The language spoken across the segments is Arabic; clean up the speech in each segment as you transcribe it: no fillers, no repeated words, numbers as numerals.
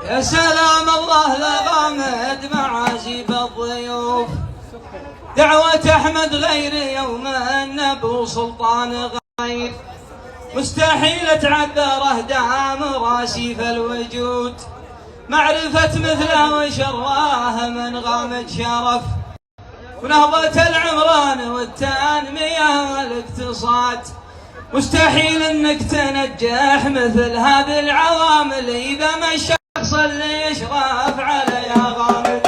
يا سلام الله لغامد معازيب الضيوف، دعوة أحمد غير يوم النبو سلطان غير، مستحيل تعذره دام راسي في الوجود، معرفة مثله وشرواه من غامد شرف، ونهضة العمران والتنمية والاقتصاد، مستحيل انك تنجح مثل هذه العوامل اذا ما الشخص اللي يشرف على يا غامد.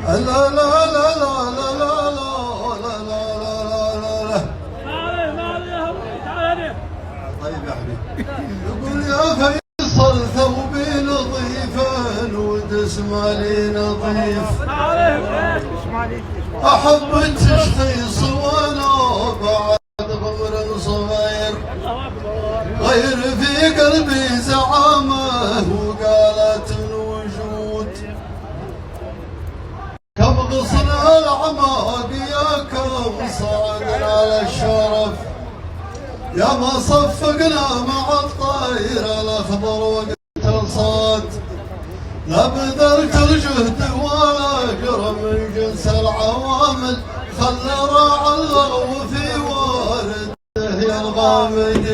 لا لا لا لا لا لا لا لا لا. طيب يا حبيبي. يقول يا فيصل ثوبي نظيفا ودسمالي نظيف، أحب تشخيص وأنا بعد غمر صغير، غير في قلبي زعامة وقالت الوجود، كم غصنا الأعماق يا كم صعدنا على الشرف، يا ما صفقنا مع الطير الأخضر وقت الصاد، لا بذلت الجهد ولا جرى من جنس العوامل، خلى راعى اللغو في وارده يا الغامد.